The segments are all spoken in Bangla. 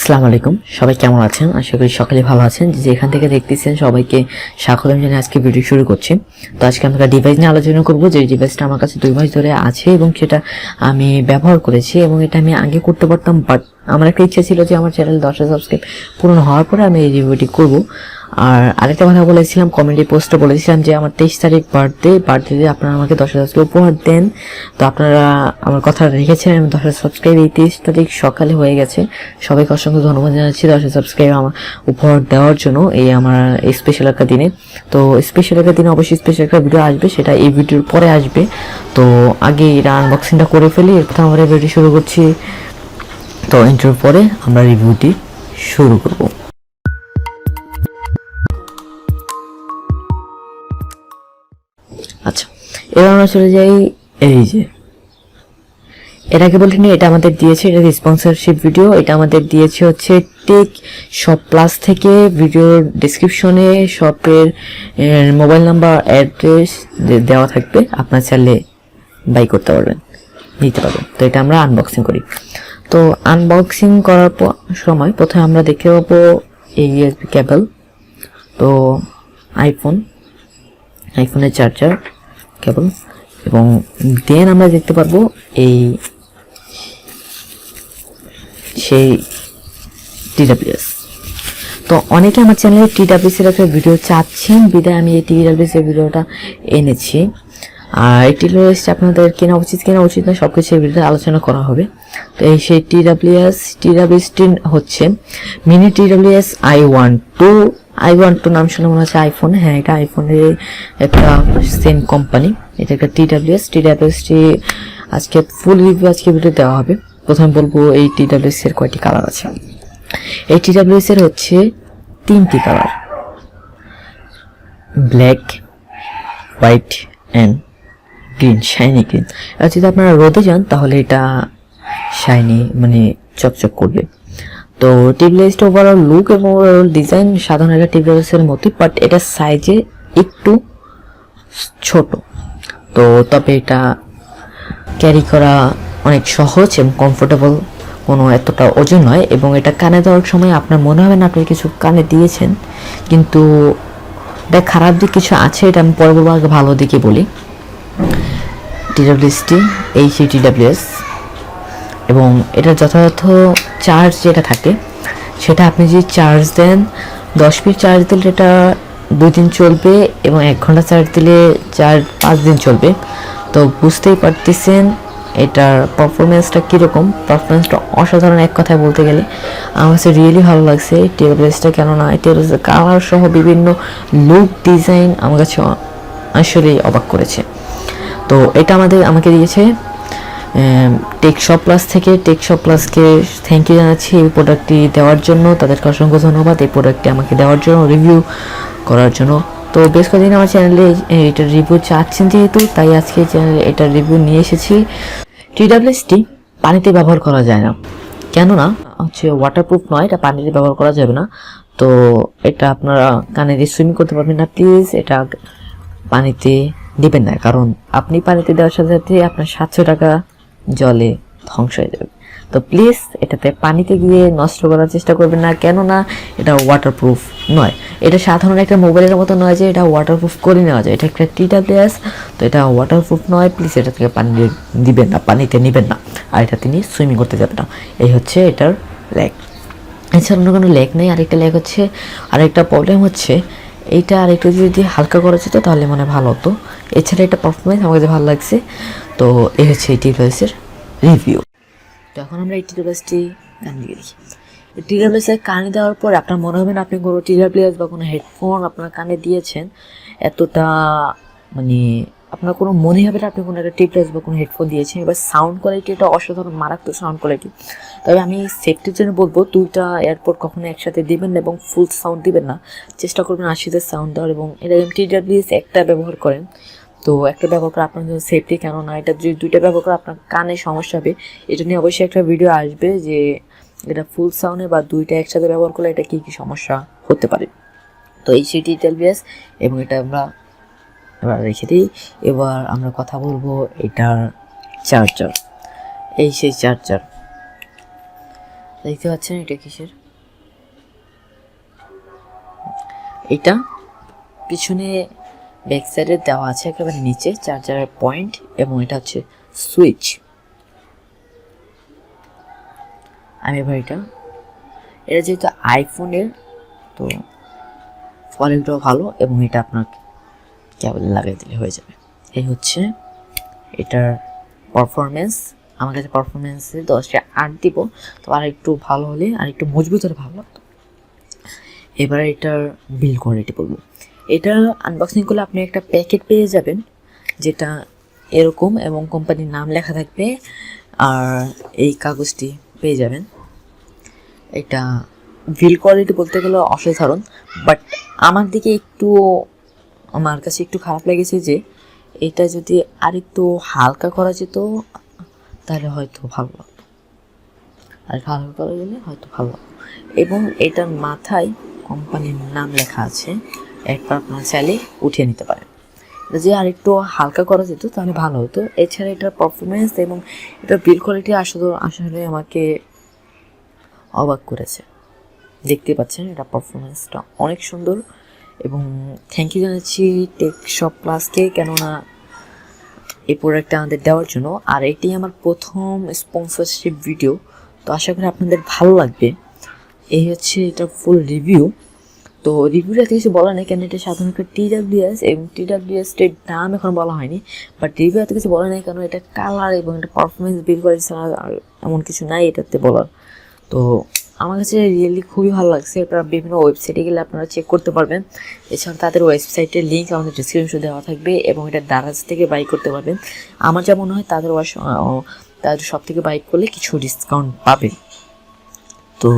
আসসালামু আলাইকুম, সবাই কেমন আছেন? আশা করি সকালে ভালো আছেন। যেখান থেকে দেখতেছেন সবাইকে স্বাগতম জানিয়ে আজকে ভিডিও শুরু করছি। তো আজকে আমরা ডিভাইস নিয়ে আলোচনা করব, যে ডিভাইসটা আমার কাছে 2 মাস ধরে আছে এবং সেটা আমি ব্যবহার করেছি এবং এটা আমি আগে করতে পারতাম, বাট আমার একটা ইচ্ছা ছিল যে আমার চ্যানেল 10,000 সাবস্ক্রাইব পূরণ হওয়ার পরে আমি এই রিভিউটি করব। আর আরেকটা কথা বলেছিলাম, কমেন্টে পোস্টে বলেছিলাম যে আমার 23 তারিখ বার্থডে আপনারা আমাকে 10,000 সাবস্ক্রাইব উপহার দেন। তো আপনারা আমার কথা রেখেছেন, আমি 10,000 সাবস্ক্রাইব এই 23 তারিখ সকালে হয়ে গেছে। সবাইকে অসংখ্য ধন্যবাদ জানাচ্ছি 10,000 সাবস্ক্রাইব আমার উপহার দেওয়ার জন্য এই আমার স্পেশাল একটা দিনে। তো স্পেশাল একটা দিনে অবশ্যই স্পেশাল একটা ভিডিও আসবে, সেটা এই ভিডিওর পরে আসবে। তো আগে এটা আনবক্সিংটা করে ফেলি, এরপর আমরা ভিডিও শুরু করছি। তো ইন্টারভিউ পরে আমরা রিভিউটি শুরু করব। আচ্ছা, এবার আমরা চলে যাই। এই যে এর আগে বলতে এটা আমাদের দিয়েছে, এটা স্পন্সরশিপ ভিডিও, এটা আমাদের দিয়েছে হচ্ছে টেক শপ প্লাস থেকে। ভিডিওর ডেসক্রিপশনে শপের মোবাইল নাম্বার, অ্যাড্রেস দেওয়া থাকবে, আপনার চাইলে বাই করতে পারবেন, নিতে পারবেন। তো এটা আমরা আনবক্সিং করি। তো আনবক্সিং করার সময় প্রথমে আমরা দেখতে পাবো এই ইউএসবি কেবল, তো আইফোনের চার্জার কেবল, এবং দেন আমরা দেখতে পারবো এই সেই TWS। তো অনেকে আমার চ্যানেলে TWS এর একটা ভিডিও চাচ্ছেন, বিদায় আমি এই TWS এর ভিডিওটা এনেছি। আর এই TWS আপনাদের কেনা উচিত না সবকিছু এই ভিডিওতে আলোচনা করা হবে। তো এই সেই TWS হচ্ছে মিনি TWS i12 নাম শুনে মনে হচ্ছে আইফোন। হ্যাঁ, এটা আইফোনের একটা সেম কোম্পানি। এটা একটা TWS আজকে ফুল রিভিউ ভিডিও দেওয়া হবে। প্রথমে বলবো এই TWS এর কয়টি কালার আছে। এই TWS এর হচ্ছে 3টি colour, black, white and green, shiny green. আর যদি আপনারা রোদে যান তাহলে এটা শাইনি মানে চকচক করবে। তো TWS ওভারঅল লুক এবং ওভারঅল ডিজাইন সাধারণ একটা TWS এর মতোই, বাট এটা সাইজে একটু ছোট। তো তবে এটা ক্যারি করা অনেক সহজ এবং কমফোর্টেবল, কোনো এতটা ওজন নয়। এবং এটা কানে দেওয়ার সময় আপনার মনে হবে না আপনি কিছু কানে দিয়েছেন, কিন্তু এটা খারাপ দিক কিছু আছে, এটা আমি পরে বলবো। আগে ভালো দিকে বলি। এই সেই TWS এবং এটা যথাযথ চার্জ যেটা থাকে সেটা আপনি যদি চার্জ দেন, 10 মিনিট চার্জ দিলে এটা 2 দিন চলবে, এবং 1 ঘন্টা চার্জ দিলে 4-5 দিন চলবে। তো বুঝতেই পারতেছেন এটার পারফরমেন্সটা কীরকম। পারফরমেন্সটা অসাধারণ, এক কথায় বলতে গেলে আমার কাছে রিয়েলি ভালো লাগছে TWSটা। কেননা TWS কালার সহ বিভিন্ন লুক ডিজাইন আমার কাছে আসলেই অবাক করেছে। তো এটা আমাকে দিয়েছে টেক শপ প্লাস থেকে। টেক শপ প্লাসকে থ্যাংক ইউ জানাচ্ছি এই প্রোডাক্টটি দেওয়ার জন্য, তাদেরকে অসংখ্য ধন্যবাদ এই প্রোডাক্টটি আমাকে দেওয়ার জন্য, রিভিউ করার জন্য। তো বেশ কয়েকদিন আমার চ্যানেলে এটার রিভিউ চাচ্ছেন যেহেতু, তাই আজকে চ্যানেলে এটার রিভিউ নিয়ে এসেছি। TWSটি পানিতে ব্যবহার করা যায় না, কেননা হচ্ছে ওয়াটারপ্রুফ নয়, এটা পানিতে ব্যবহার করা যাবে না। তো এটা আপনারা কানে দিয়ে সুইমিং করতে পারবেন না। প্লিজ এটা পানিতে দিবেন না, কারণ আপনি পানিতে দেওয়ার সাথে সাথে আপনার 700 টাকা জলে ধ্বংস হয়ে যাবে। তো প্লিজ এটাতে পানিতে গিয়ে নষ্ট করার চেষ্টা করবেন না, কেননা এটা ওয়াটারপ্রুফ নয়। এটা সাধারণ একটা মোবাইলের মতো নয় যে এটা ওয়াটারপ্রুফ করে নেওয়া যায়, এটা একটা TWS। তো এটা ওয়াটারপ্রুফ নয়, প্লিজ এটা থেকে পানি দিবেন না, পানিতে নেবেন না, আর এটা তিনি সুইমিং করতে যাবেন না। এই হচ্ছে এটার ল্যাগ। এছাড়া অন্য কোনো ল্যাগ নেই। আরেকটা ল্যাগ হচ্ছে, আরেকটা প্রবলেম হচ্ছে এইটা আরেকটু যদি হালকা করা যেত তাহলে মানে ভালো হতো। এছাড়া এটা পারফরমেন্স আমার কাছে ভালো লাগছে। তো এই হচ্ছে এই TWS এর রিভিউ। তো এখন আমরা এই TWSটি কানে দিয়ে দেখি। TWS এর কানে দেওয়ার পর আপনার মনে হবে না আপনি কোনো TWS বা কোনো হেডফোন আপনার কানে দিয়েছেন। এতটা মানে আপনার কোনো মনে হবে না আপনি কোনো একটা TWS বা কোনো হেডফোন দিয়েছেন। এবার সাউন্ড কোয়ালিটি, এটা অসাধারণ মারাত্মক সাউন্ড কোয়ালিটি। তবে আমি সেফটির জন্য বলবো 2টা এয়ারপড কখনো একসাথে দিবেন না এবং ফুল সাউন্ড দিবেন না, চেষ্টা করবেন 80 সাউন্ড দেওয়ার। এবং এটা TWS একটা ব্যবহার করেন, তো একটা ব্যবহার করে আপনার জন্য সেফটি, কেননা এটা যদি 2টা ব্যবহার করে আপনার কানে সমস্যা হবে। এটা নিয়ে অবশ্যই একটা ভিডিও আসবে যে এটা ফুল সাউন্ডে বা 2টা একসাথে ব্যবহার করলে এটা কী কী সমস্যা হতে পারে। তো এই সেই TWS, এবং এটা আমরা এবার রেখে দিই। এবার আমরা কথা বলবো এটার চার্জার। এই সেই চার্জার দেখতে পাচ্ছেন, এটা কিসের এটা পিছনে ব্যাক সাইডে দেওয়া আছে একেবারে নিচে চার্জারের পয়েন্ট, এবং এটা হচ্ছে সুইচ। আমি এবার এটা যেহেতু আইফোনের, তো কোয়ালিটিটাও ভালো, এবং এটা আপনার কেবল লাগিয়ে দিলে হয়ে যাবে। এই হচ্ছে এটার পারফরমেন্স। আমার কাছে পারফরমেন্সে 10/8 দিব, তো আর একটু ভালো হলে, আর একটু মজবুত হলে ভালো লাগতো। এবার এটার বিল্ড কোয়ালিটি বলবো। এটা আনবক্সিং করলে আপনি একটা প্যাকেট পেয়ে যাবেন, যেটা এরকম, এবং কোম্পানির নাম লেখা থাকবে, আর এই কাগজটি পেয়ে যাবেন। এটা বিল্ড কোয়ালিটি বলতে গেলে অসাধারণ, বাট আমার কাছে একটু খারাপ লেগেছে যে এটা যদি আরেকটু হালকা করা যেত তাহলে হয়তো ভালো লাগতো, আর হালকা করা গেলে হয়তো ভালো লাগতো। এবং এটার মাথায় কোম্পানির নাম লেখা আছে, একবার আপনারা চাইলে উঠিয়ে নিতে পারেন। এটা যে আরেকটু হালকা করা যেত তাহলে ভালো হতো। এছাড়া এটার পারফরমেন্স এবং এটার বিল্ড কোয়ালিটি আসলে আমাকে অবাক করেছে। দেখতে পাচ্ছেন এটা পারফরমেন্সটা অনেক সুন্দর, এবং থ্যাংক ইউ জানাচ্ছি টেক শপ প্লাসকে, কেননা এই প্রোডাক্টটা আমাদের দেওয়ার জন্য। আর এটি আমার প্রথম স্পন্সরশিপ ভিডিও, তো আশা করি আপনাদের ভালো লাগবে। এই হচ্ছে এটা ফুল রিভিউ। তো রিভিউটা এত কিছু বলা নেই, কেন এটা সাধারণত TWS, এবং TWS-টির দাম এখন বলা হয়নি, বাট রিভিউ এত কিছু বলা নেই কারণ এটা কালার এবং এটা পারফরমেন্স বিল করে আর এমন কিছু নাই এটাতে বলার। তো আমার কাছে রিয়েলি খুবই ভালো লাগছে। আপনারা বিভিন্ন ওয়েবসাইটে গেলে আপনারা চেক করতে পারবেন। এছাড়া তাদের ওয়েবসাইটের লিঙ্ক আমাদের ডিসক্রিপশনে দেওয়া থাকবে, এবং এটা দারাজ থেকে বাই করতে পারবেন। আমার যা মনে হয় তাদের সব থেকে বাই করলে কিছু ডিসকাউন্ট পাবে। তো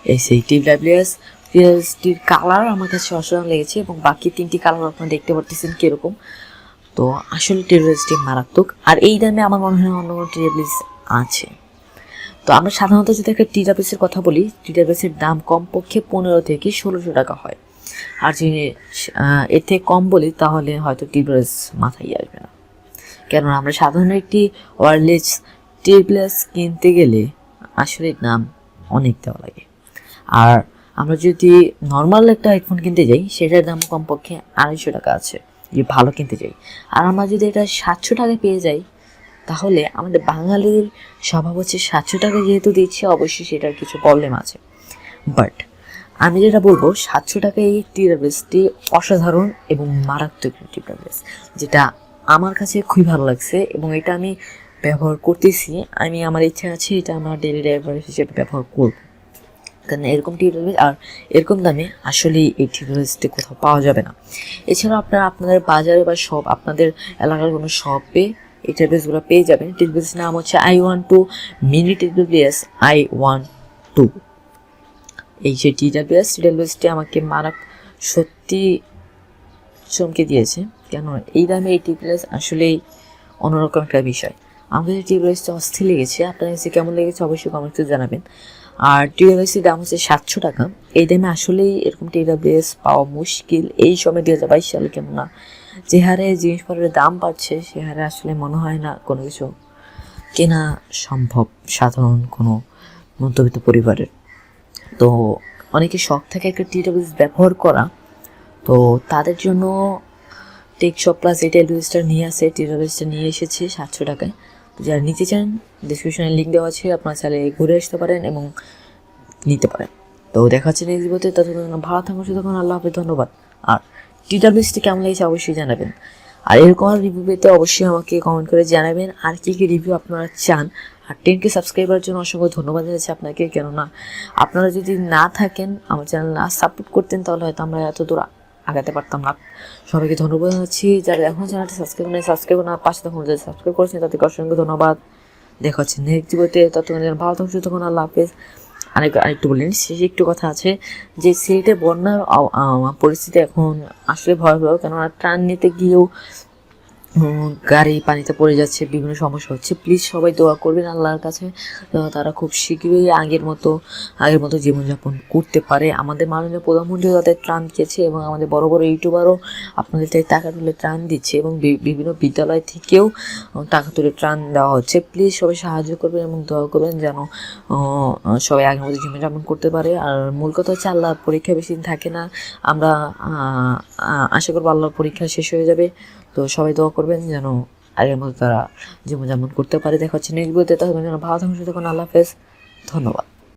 এই সেই TWSটির কালার আমার কাছে অসাধারণ লেগেছে, এবং বাকি 3টি কালার আপনারা দেখতে পারতেছেন কীরকম। তো আসলে TWSটি মারাত্মক, আর এই দামে আমার মনে হয় অন্য কোনো TWS আছে। তো আমরা সাধারণত যদি একটা TWS-এর কথা বলি, TWS-এর দাম কমপক্ষে 15 থেকে 1600 টাকা হয়। আর যদি এর থেকে কম বলি তাহলে হয়তো TWS মাথায় আসবে না, কেননা আমরা সাধারণ একটি ওয়্যারলেস TWS কিনতে গেলে আসলে দাম অনেক দেওয়া লাগে। আর আমরা যদি নর্মাল একটা হেডফোন কিনতে যাই সেটার দাম কমপক্ষে 250 টাকা আছে যে ভালো কিনতে যাই। আর আমরা যদি এটা 700 টাকায় পেয়ে যাই, তাহলে আমাদের বাঙালির স্বভাব হচ্ছে 700 টাকা যেহেতু দিচ্ছে অবশ্যই সেটার কিছু প্রবলেম আছে। বাট আমি যেটা বলবো, 700 টাকায় এই TWSটি অসাধারণ এবং মারাত্মক TWS, যেটা আমার কাছে খুবই ভালো লাগছে, এবং এটা আমি ব্যবহার করতেছি। আমার ইচ্ছা আছে এটা আমার ডেইলি ড্রাইভার হিসেবে ব্যবহার করব, কারণ এরকম TWS আর এরকম দামে আসলে এই TWSটি কোথাও পাওয়া যাবে না। এছাড়াও আপনাদের বাজারে বা আপনাদের এলাকার কোনো শপে এই TWSগুলো পেয়ে যাবেন। TWS নাম হচ্ছে i12 মিনি TWS i12। এই যে TWSটি আমাকে সত্যি চমকে দিয়েছে, কেন এই দামে এই TWS আসলেই অন্যরকম একটা বিষয়। আমাদের TWSটা অস্থির লেগেছে। আপনার কাছে কেমন লেগেছে অবশ্যই কমেন্টে জানাবেন। আর TWSের দাম হচ্ছে 700 টাকা। এই দামে আসলেই এরকম TWS পাওয়া মুশকিল এই সময় 2022 সালে, কেননা যে হারে জিনিসপত্রের দাম বাড়ছে সে হারে আসলে মনে হয় না কোনো কিছু কেনা সম্ভব সাধারণ কোনো মধ্যবিত্ত পরিবারের। তো অনেকে শখ থাকে একটা TWS ব্যবহার করা, তো তাদের জন্য টেক শপ প্লাস এই TWSটা নিয়ে এসেছে 700 টাকায়। তো যারা নিতে চান ডিসক্রিপশনে লিঙ্ক দেওয়া আছে, আপনারা চাইলে ঘুরে আসতে পারেন এবং নিতে পারেন। তো দেখা হচ্ছে নেক্সট ভিডিওতে, ততক্ষণ ভালো থাকুন, সুস্থ থাকুন, আল্লাহ হাফেজ, ধন্যবাদ। আর TWSটি কেমন লেগেছে অবশ্যই জানাবেন, আর এরকম রিভিউ পেতে অবশ্যই আমাকে কমেন্ট করে জানাবেন আর কী রিভিউ আপনারা চান। আর 10K সাবস্ক্রাইবার জন্য অসংখ্য ধন্যবাদ জানাচ্ছি আপনাকে, কেননা আপনারা যদি না থাকেন, আমার চ্যানেল না সাপোর্ট করতেন, তাহলে হয়তো আমরা এত দূর আগাতে পারতাম না। সবাইকে ধন্যবাদ জানাচ্ছি। যারা এখন চ্যানেলটি সাবস্ক্রাইব না পাশে তখন যারা সাবস্ক্রাইব করেছেন তাদেরকে অসংখ্য ধন্যবাদ। দেখা হচ্ছে নেক্সট ভিডিওতে, ততক্ষণ ভালো থাকুন, সুস্থ থাকুন, আল্লাহ হাফেজ। আরেকটু বললেন শেষে একটু কথা আছে যে সিলেটে বন্যার পরিস্থিতি এখন আসলে ভয়াবহ, কেননা ত্রাণ নিতে গিয়েও গাড়ি পানিতে পড়ে যাচ্ছে, বিভিন্ন সমস্যা হচ্ছে। প্লিজ সবাই দোয়া করবেন আল্লাহর কাছে তারা খুব শীঘ্রই আগের মতো জীবনযাপন করতে পারে। আমাদের মাননীয় প্রধানমন্ত্রী তাদের ত্রাণ দিয়েছে এবং আমাদের বড় বড় ইউটিউবারও আপনাদের থেকে টাকা তুলে ত্রাণ দিচ্ছে এবং বিভিন্ন বিদ্যালয় থেকেও টাকা তুলে ত্রাণ দেওয়া হচ্ছে। প্লিজ সবাই সাহায্য করবেন এবং দোয়া করবেন যেন সবাই আগের মতো জীবনযাপন করতে পারে। আর মূল কথা হচ্ছে আল্লাহর পরীক্ষা বেশি দিন থাকে না, আমরা আশা করবো আল্লাহর পরীক্ষা শেষ হয়ে যাবে। তো সবাই দোয়া করবেন যেন আগের মতো তারা জীবনযাপন করতে পারে। দেখা হচ্ছে নেক্সট ভিডিওতে, তখন ভালো থাকুন, সুস্থ থাকুন, আল্লাহ হাফেজ, ধন্যবাদ।